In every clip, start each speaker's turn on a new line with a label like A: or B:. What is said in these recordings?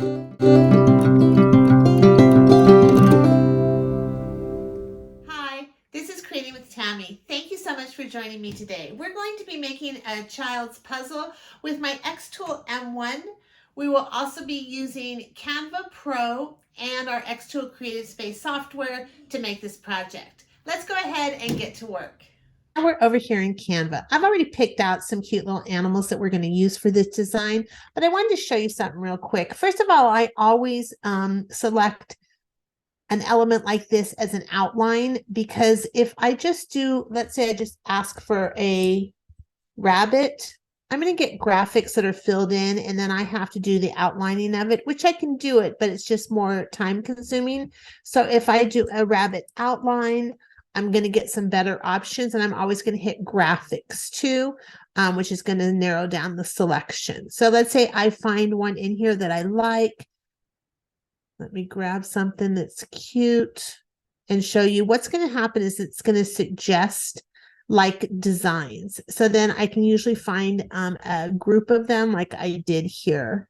A: Hi, this is Creating with Tammy. Thank you so much for joining me today. We're going to be making a child's puzzle with my Xtool M1. We will also be using Canva Pro and our Xtool Creative Space software to make this project. Let's go ahead and get to work. We're over here in Canva. I've already picked out some cute little animals that we're going to use for this design, but I wanted to show you something real quick. First of all, I always select an element like this as an outline, because if I just do, let's say I just ask for a rabbit, I'm going to get graphics that are filled in, and then I have to do the outlining of it, which I can do it, but it's just more time consuming. So if I do a rabbit outline, I'm going to get some better options, and I'm always going to hit graphics too, which is going to narrow down the selection. So let's say I find one in here that I like. Let me grab something that's cute and show you. What's going to happen is it's going to suggest like designs. So then I can usually find a group of them like I did here.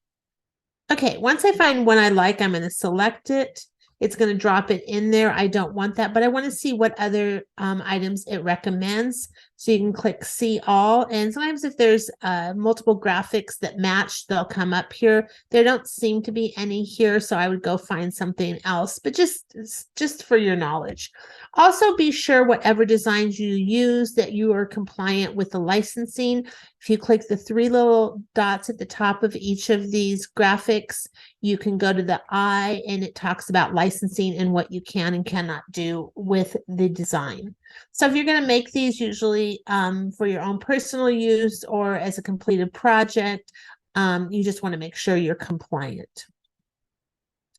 A: Okay, once I find one I like, I'm going to select it. It's going to drop it in there. I don't want that, but I want to see what other items it recommends. So you can click see all. And sometimes if there's multiple graphics that match, they'll come up here. There don't seem to be any here, so I would go find something else, but just for your knowledge. Also, be sure whatever designs you use that you are compliant with the licensing. If you click the three little dots at the top of each of these graphics, you can go to the eye, and it talks about licensing and what you can and cannot do with the design. So if you're going to make these usually for your own personal use or as a completed project, you just want to make sure you're compliant.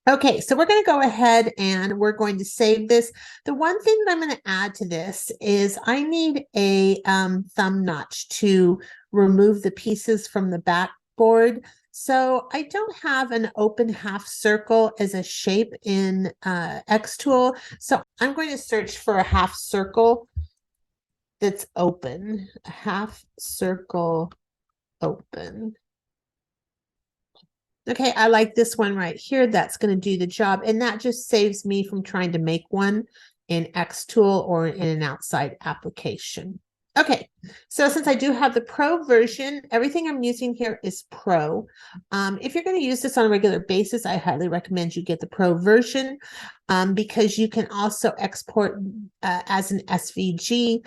A: Okay, so we're going to go ahead and we're going to save this. The one thing that I'm going to add to this is I need a thumb notch to remove the pieces from the backboard. So I don't have an open half circle as a shape in Xtool. So I'm going to search for a half circle that's open, a half circle open. Okay, I like this one right here. That's going to do the job. And that just saves me from trying to make one in Xtool or in an outside application. Okay, so since I do have the Pro version, everything I'm using here is Pro. If you're going to use this on a regular basis, I highly recommend you get the Pro version because you can also export as an SVG,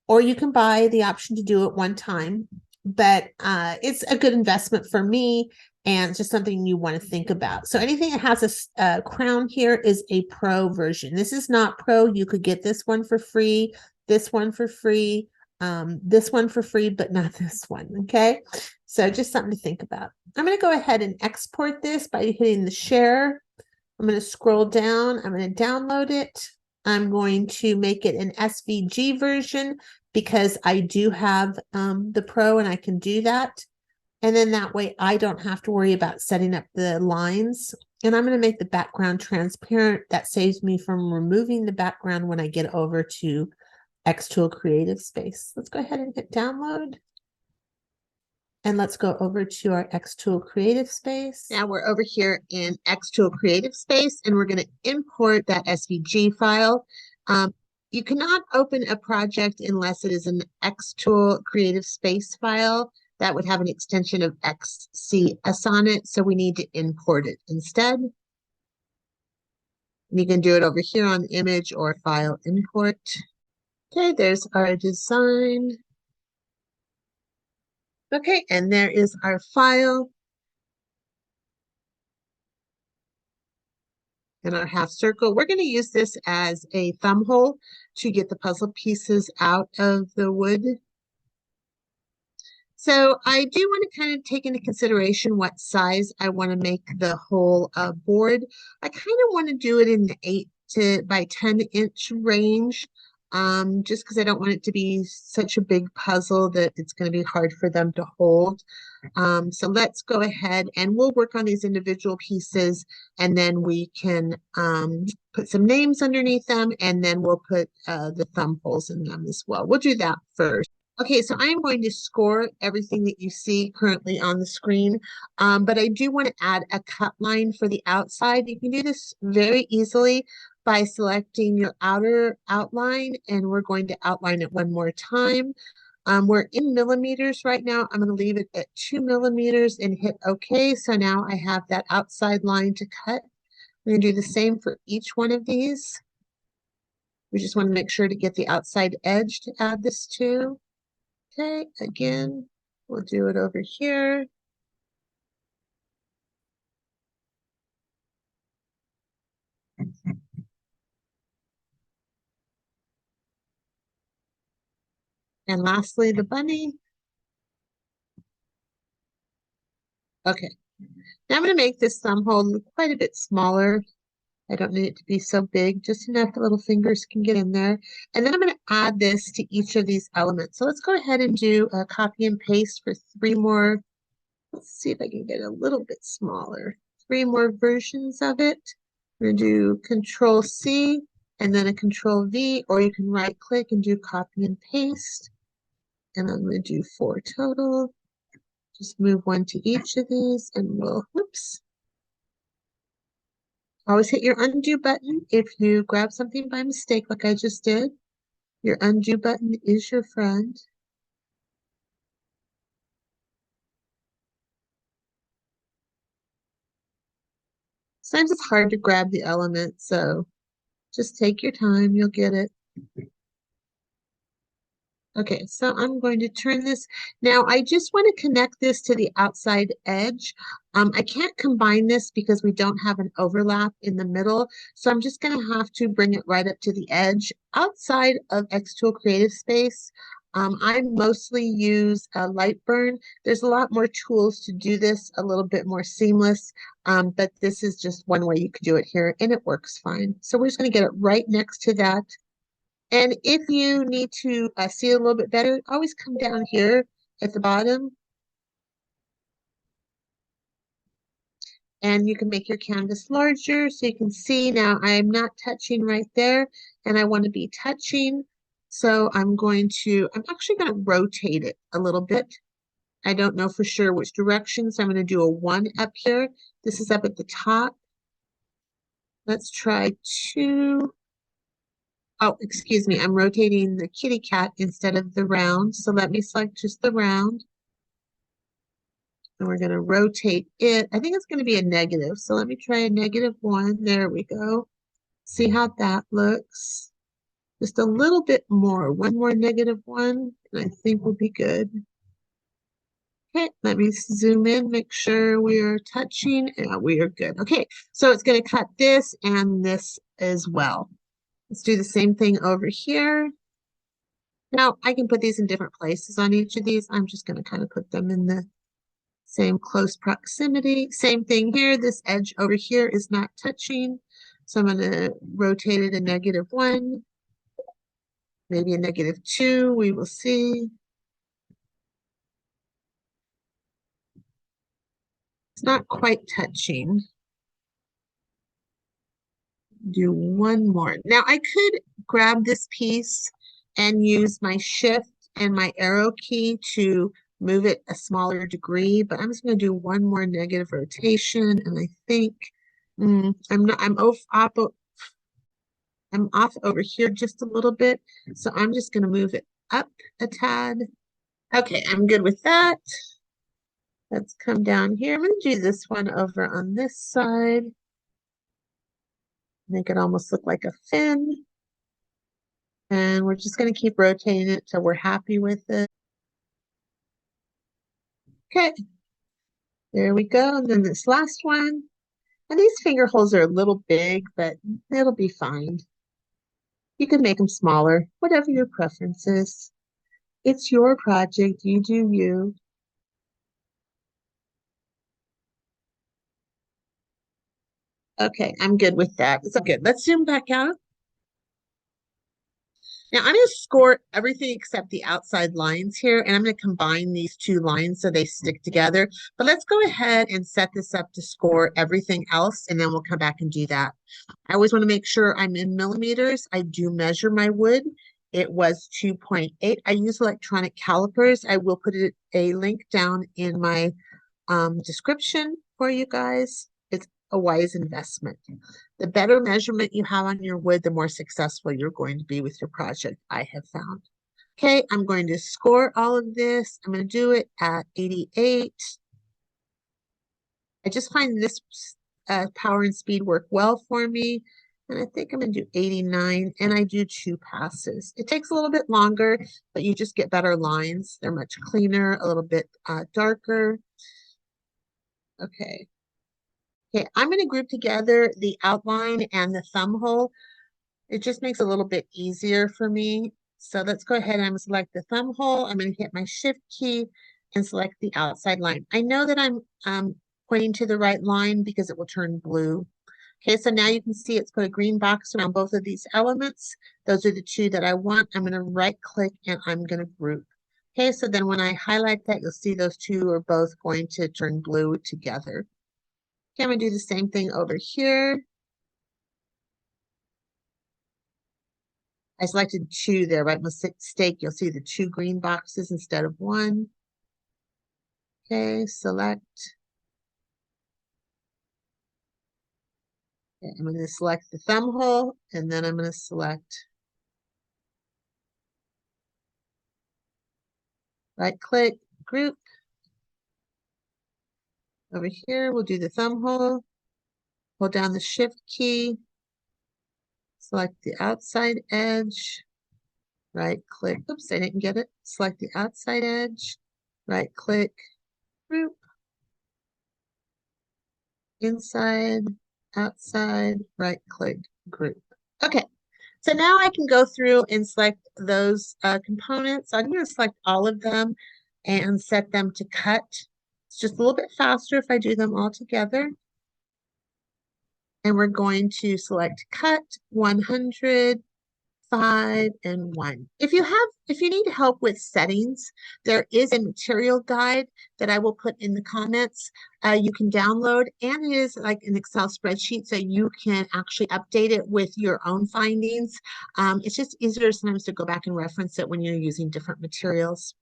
A: or you can buy the option to do it one time. But it's a good investment for me, and it's just something you want to think about. So anything that has a crown here is a Pro version. This is not Pro. You could get this one for free, this one for free, this one for free, but not this one, okay? So just something to think about. I'm going to go ahead and export this by hitting the share. I'm going to scroll down. I'm going to download it. I'm going to make it an SVG version because I do have the Pro and I can do that. And then that way I don't have to worry about setting up the lines. And I'm going to make the background transparent. That saves me from removing the background when I get over to Xtool Creative Space. Let's go ahead and hit download. And let's go over to our Xtool Creative Space. Now we're over here in Xtool Creative Space, and we're going to import that SVG file. You cannot open a project unless it is an Xtool Creative Space file. That would have an extension of XCS on it, so we need to import it instead. And you can do it over here on Image or File Import. Okay, there's our design. Okay, and there is our file. And our half circle. We're going to use this as a thumb hole to get the puzzle pieces out of the wood. So I do want to kind of take into consideration what size I want to make the whole board. I kind of want to do it in the 8 by 10 inch range, just because I don't want it to be such a big puzzle that it's going to be hard for them to hold. So let's go ahead and we'll work on these individual pieces, and then we can put some names underneath them, and then we'll put the thumb holes in them as well. We'll do that first. Okay, so I'm going to score everything that you see currently on the screen, but I do want to add a cut line for the outside. You can do this very easily by selecting your outer outline, and we're going to outline it one more time. We're in millimeters right now. I'm going to leave it at 2 millimeters and hit OK. So now I have that outside line to cut. I'm going to do the same for each one of these. We just want to make sure to get the outside edge to add this to. Okay, again, we'll do it over here. And lastly, the bunny. Okay, now I'm going to make this thumb hole quite a bit smaller. I don't need it to be so big, just enough the little fingers can get in there. And then I'm going to add this to each of these elements. So let's go ahead and do a copy and paste for 3 more. Let's see if I can get a little bit smaller. 3 more versions of it. I'm going to do Control C and then a Control V, or you can right click and do copy and paste. And I'm going to do 4 total. Just move 1 to each of these and we'll, whoops. Always hit your undo button if you grab something by mistake like I just did. Your undo button is your friend. Sometimes it's hard to grab the element, so just take your time, you'll get it. Okay, so I'm going to turn this. Now, I just want to connect this to the outside edge. I can't combine this because we don't have an overlap in the middle. So I'm just going to have to bring it right up to the edge. Outside of Xtool Creative Space, I mostly use Lightburn. There's a lot more tools to do this a little bit more seamless, but this is just one way you can do it here, and it works fine. So we're just going to get it right next to that. And if you need to see it a little bit better, always come down here at the bottom and you can make your canvas larger so you can see now I'm not touching right there and I want to be touching. So I'm actually going to rotate it a little bit. I don't know for sure which direction, so I'm going to do a 1 up here. This is up at the top. Let's try 2. Oh, excuse me, I'm rotating the kitty cat instead of the round. So let me select just the round. And we're going to rotate it. I think it's going to be a negative. So let me try a -1. There we go. See how that looks. Just a little bit more. One more -1, and I think we'll be good. Okay, let me zoom in, make sure we are touching. Yeah, we are good. Okay, so it's going to cut this and this as well. Let's do the same thing over here. Now, I can put these in different places on each of these. I'm just going to kind of put them in the same close proximity. Same thing here. This edge over here is not touching. So I'm going to rotate it a -1, maybe a -2. We will see. It's not quite touching. Do one more. Now I could grab this piece and use my shift and my arrow key to move it a smaller degree, but I'm just going to do one more negative rotation, and I think I'm off over here just a little bit, so I'm just going to move it up a tad. Okay, I'm good with that. Let's come down here. I'm going to do this one over on this side. Make it almost look like a fin. And we're just going to keep rotating it till we're happy with it. Okay, there we go. And then this last one. And these finger holes are a little big, but it'll be fine. You can make them smaller, whatever your preference is. It's your project, you do you. Okay, I'm good with that. It's good. Let's zoom back out. Now I'm going to score everything except the outside lines here, and I'm going to combine these 2 lines so they stick together. But let's go ahead and set this up to score everything else, and then we'll come back and do that. I always want to make sure I'm in millimeters. I do measure my wood it was 2.8. I use electronic calipers. I will put a link down in my description for you guys. It's a wise investment. The better measurement you have on your wood, the more successful you're going to be with your project, I have found. Okay, I'm going to score all of this. I'm going to do it at 88. I just find this power and speed work well for me. And I think I'm going to do 89, and I do 2 passes. It takes a little bit longer, but you just get better lines. They're much cleaner, a little bit darker. Okay. Okay, I'm going to group together the outline and the thumb hole. It just makes it a little bit easier for me. So let's go ahead and I'm going to select the thumb hole. I'm going to hit my shift key and select the outside line. I know that I'm pointing to the right line because it will turn blue. Okay, so now you can see it's put a green box around both of these elements. Those are the 2 that I want. I'm going to right click and I'm going to group. Okay, so then when I highlight that, you'll see those 2 are both going to turn blue together. Okay, I'm going to do the same thing over here. I selected 2 there, right? Mistake, you'll see the 2 green boxes instead of 1. Okay, select. Okay, I'm going to select the thumb hole, and then I'm going to select right click, group. Over here, we'll do the thumb hole. Hold down the shift key. Select the outside edge. Right click. Oops, I didn't get it. Select the outside edge. Right click, group. Inside, outside, right click, group. Okay, so now I can go through and select those components. I'm going to select all of them and set them to cut. It's just a little bit faster if I do them all together. And we're going to select cut 100, 5, and 1. If you need help with settings, there is a material guide that I will put in the comments. You can download, and it is like an Excel spreadsheet, so you can actually update it with your own findings. It's just easier sometimes to go back and reference it when you're using different materials.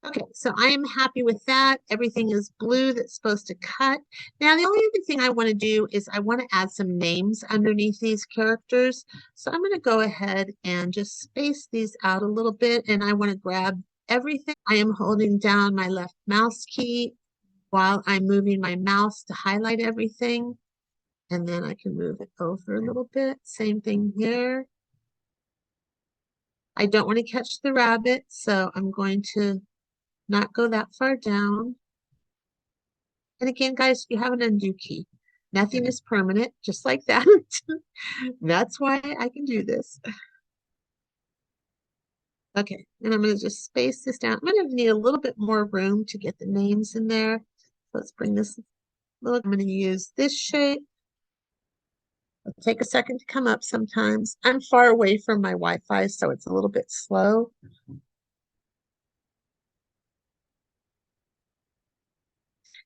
A: Okay, so I am happy with that. Everything is blue that's supposed to cut. Now, the only other thing I want to do is I want to add some names underneath these characters. So I'm going to go ahead and just space these out a little bit, and I want to grab everything. I am holding down my left mouse key while I'm moving my mouse to highlight everything. And then I can move it over a little bit. Same thing here. I don't want to catch the rabbit, so I'm going to not go that far down. And again, guys, you have an undo key. Nothing is permanent, just like that. That's why I can do this. Okay, and I'm going to just space this down. I'm going to need a little bit more room to get the names in there. Let's bring this little. I'm going to use this shape. It'll take a second to come up sometimes. I'm far away from my Wi-Fi, so it's a little bit slow.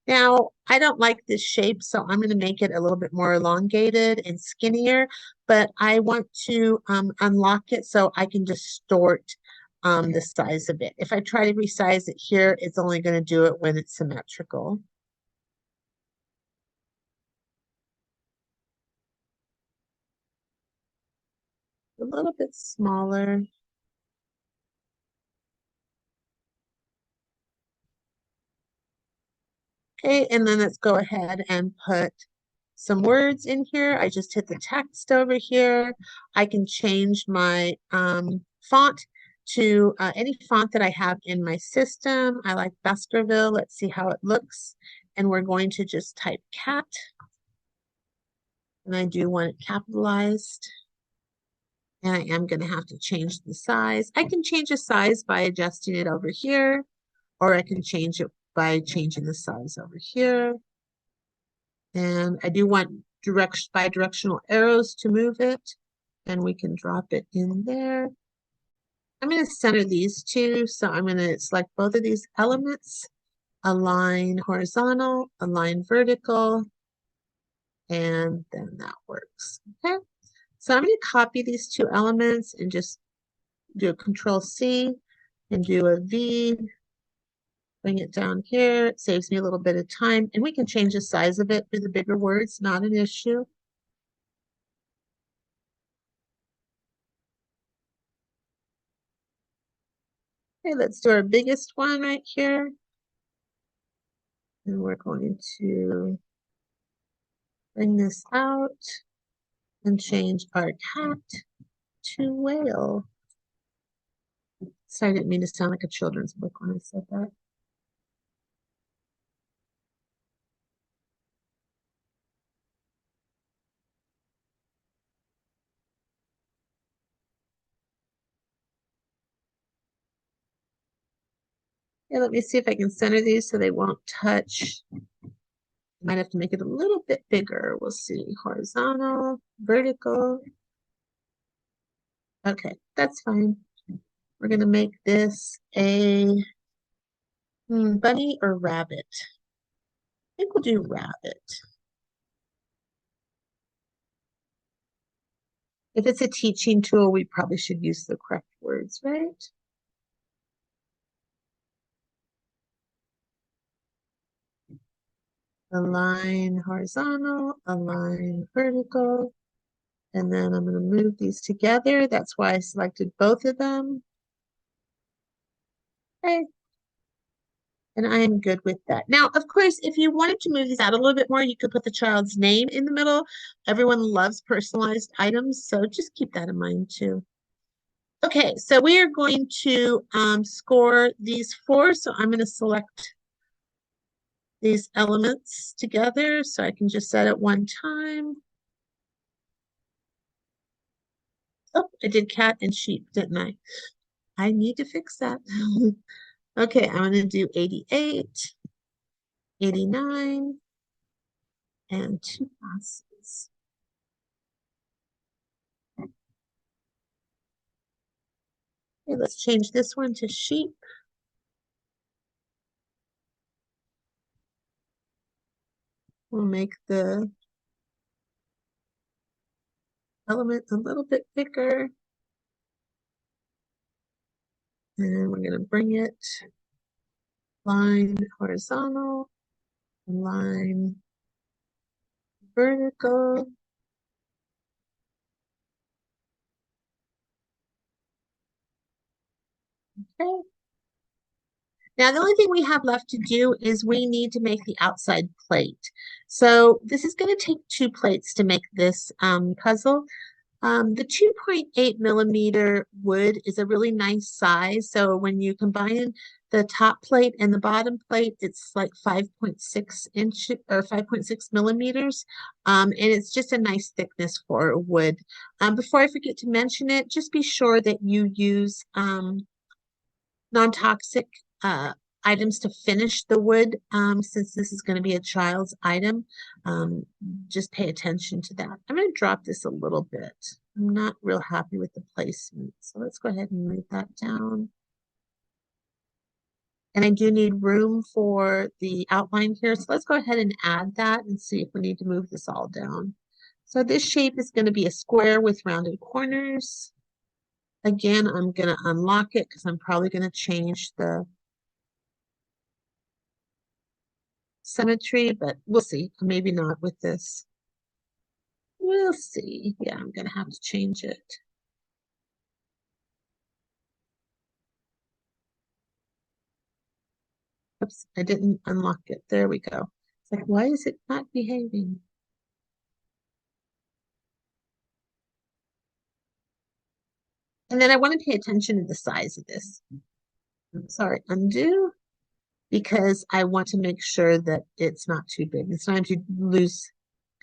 A: Now, I don't like this shape, so I'm going to make it a little bit more elongated and skinnier, but I want to unlock it so I can distort the size of it. If I try to resize it here, it's only going to do it when it's symmetrical. A little bit smaller. Okay, and then let's go ahead and put some words in here. I just hit the text over here. I can change my font to any font that I have in my system. I like Baskerville. Let's see how it looks. And we're going to just type cat. And I do want it capitalized. And I am going to have to change the size. I can change the size by adjusting it over here, or I can change it by changing the size over here. And I do want bi-directional arrows to move it. And we can drop it in there. I'm going to center these 2. So I'm going to select both of these elements, align horizontal, align vertical, and then that works. Okay. So I'm going to copy these 2 elements and just do a Control C and do a V. Bring it down here. It saves me a little bit of time. And we can change the size of it for the bigger words, not an issue. Okay, let's do our biggest one right here. And we're going to bring this out and change our cat to whale. Sorry, I didn't mean to sound like a children's book when I said that. Yeah, let me see if I can center these so they won't touch. Might have to make it a little bit bigger. We'll see. Horizontal, vertical. Okay, that's fine. We're going to make this a bunny or rabbit. I think we'll do rabbit. If it's a teaching tool, we probably should use the correct words, right? Align horizontal, align vertical. And then I'm going to move these together. That's why I selected both of them. Okay. And I am good with that. Now, of course, if you wanted to move these out a little bit more, you could put the child's name in the middle. Everyone loves personalized items, so just keep that in mind too. Okay, so we are going to score these four. So I'm going to select these elements together so I can just set it one time. Oh, I did cat and sheep, didn't I? I need to fix that. Okay, I'm going to do 88, 89, and 2 passes. Okay, let's change this one to sheep. We'll make the element a little bit bigger. And we're going to bring it line horizontal, line vertical. Okay. Now, the only thing we have left to do is we need to make the outside plate. So this is going to take 2 plates to make this puzzle. The 2.8 millimeter wood is a really nice size. So when you combine the top plate and the bottom plate, it's like 5.6 inch or 5.6 millimeters. And it's just a nice thickness for wood. Before I forget to mention it, just be sure that you use non-toxic items to finish the wood, since this is going to be a child's item. Just pay attention to that. I'm going to drop this a little bit. I'm not real happy with the placement, so let's go ahead and move that down. And I do need room for the outline here, so let's go ahead and add that and see if we need to move this all down. So this shape is going to be a square with rounded corners. Again, I'm going to unlock it because I'm probably going to change the symmetry, but we'll see. Maybe not with this. We'll see. Yeah, I'm going to have to change it. Oops, I didn't unlock it. There we go. It's like, why is it not behaving? And then I want to pay attention to the size of this. I'm sorry, undo, because I want to make sure that it's not too big. It's time to lose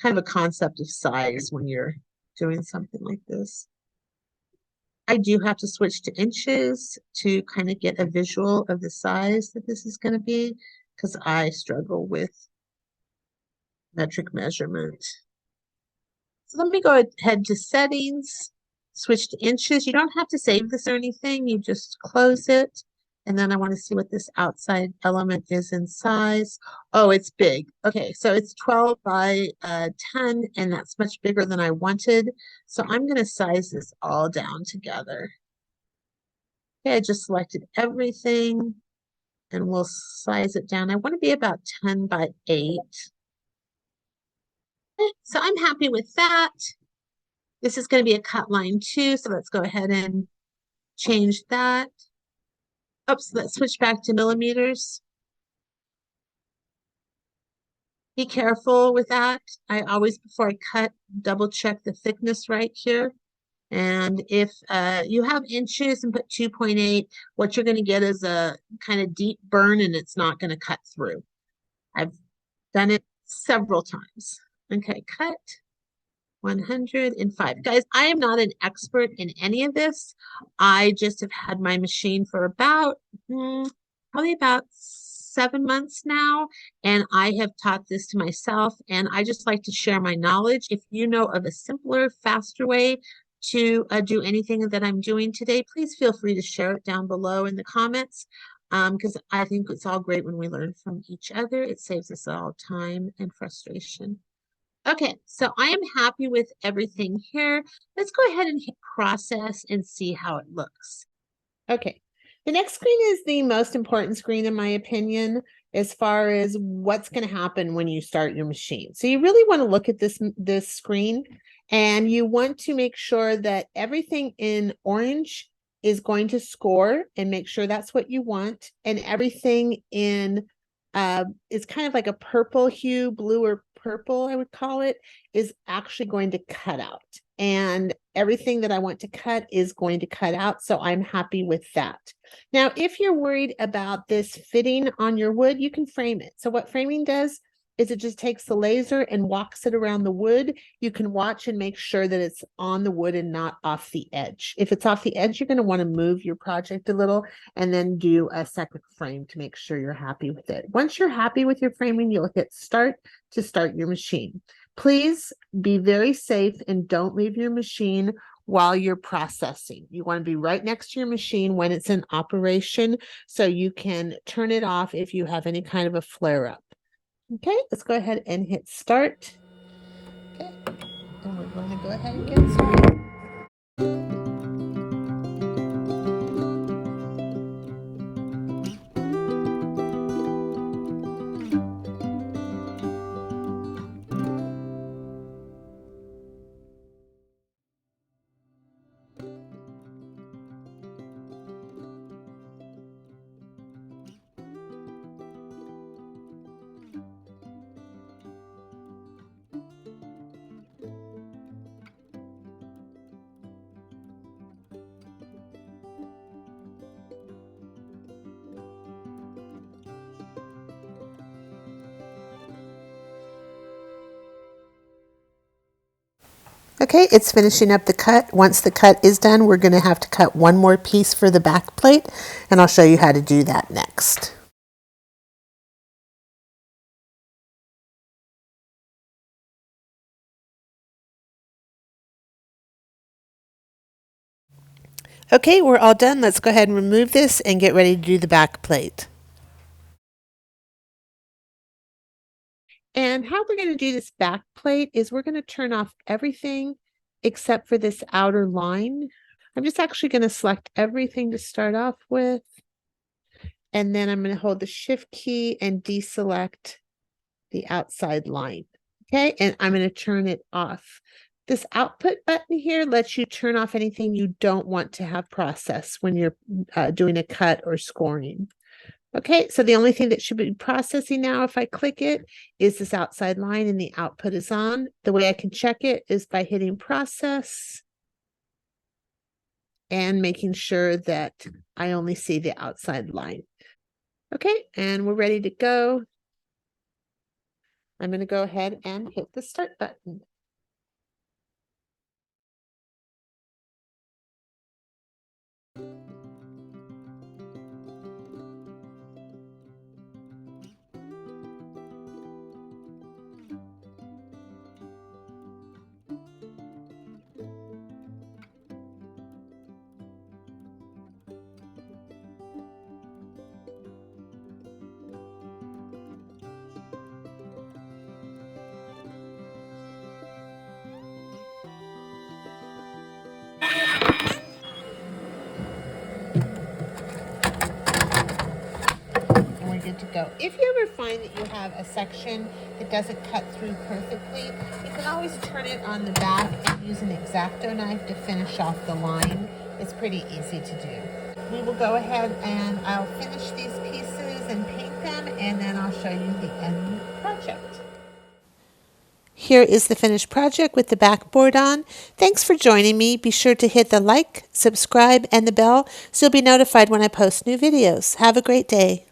A: kind of a concept of size when you're doing something like this. I do have to switch to inches to kind of get a visual of the size that this is going to be, because I struggle with metric measurement. So let me go ahead to settings, switch to inches. You don't have to save this or anything. You just close it. And then I want to see what this outside element is in size. Oh, it's big. Okay, so it's 12 by 10, and that's much bigger than I wanted. So I'm going to size this all down together. Okay, I just selected everything and we'll size it down. I want to be about 10 by 8. Okay, so I'm happy with that. This is going to be a cut line too, so let's go ahead and change that. Oops, let's switch back to millimeters. Be careful with that. I always, before I cut, double check the thickness right here. And if you have inches and put 2.8, what you're going to get is a kind of deep burn and it's not going to cut through. I've done it several times. Okay, cut 105. Guys, I am not an expert in any of this. I just have had my machine for about, probably about 7 months now, and I have taught this to myself, and I just like to share my knowledge. If you know of a simpler, faster way to do anything that I'm doing today, please feel free to share it down below in the comments, because I think it's all great when we learn from each other. It saves us all time and frustration. Okay, so I am happy with everything here. Let's go ahead and hit process and see how it looks. Okay, the next screen is the most important screen in my opinion, as far as what's going to happen when you start your machine. So you really want to look at this screen, and you want to make sure that everything in orange is going to score, and make sure that's what you want. And everything in is kind of like a purple hue, blue or purple, I would call it, is actually going to cut out. And everything that I want to cut is going to cut out. So I'm happy with that. Now, if you're worried about this fitting on your wood, you can frame it. So what framing does is it just takes the laser and walks it around the wood. You can watch and make sure that it's on the wood and not off the edge. If it's off the edge, you're going to want to move your project a little and then do a second frame to make sure you're happy with it. Once you're happy with your framing, you'll hit start to start your machine. Please be very safe and don't leave your machine while you're processing. You want to be right next to your machine when it's in operation so you can turn it off if you have any kind of a flare up. Okay, let's go ahead and hit start. Okay, and we're going to go ahead and get started. Okay, it's finishing up the cut. Once the cut is done, we're going to have to cut one more piece for the back plate, and I'll show you how to do that next. Okay, we're all done. Let's go ahead and remove this and get ready to do the back plate. And how we're going to do this back plate is we're going to turn off everything except for this outer line. I'm just actually going to select everything to start off with. And then I'm going to hold the shift key and deselect the outside line. Okay, and I'm going to turn it off. This output button here lets you turn off anything you don't want to have processed when you're doing a cut or scoring. Okay, so the only thing that should be processing now, if I click it, is this outside line and the output is on. The way I can check it is by hitting process and making sure that I only see the outside line. Okay, and we're ready to go. I'm going to go ahead and hit the start button. good to go. If you ever find that you have a section that doesn't cut through perfectly, you can always turn it on the back and use an X-Acto knife to finish off the line. It's pretty easy to do. We will go ahead and I'll finish these pieces and paint them, and then I'll show you the end project. Here is the finished project with the backboard on. Thanks for joining me. Be sure to hit the like, subscribe, and the bell so you'll be notified when I post new videos. Have a great day.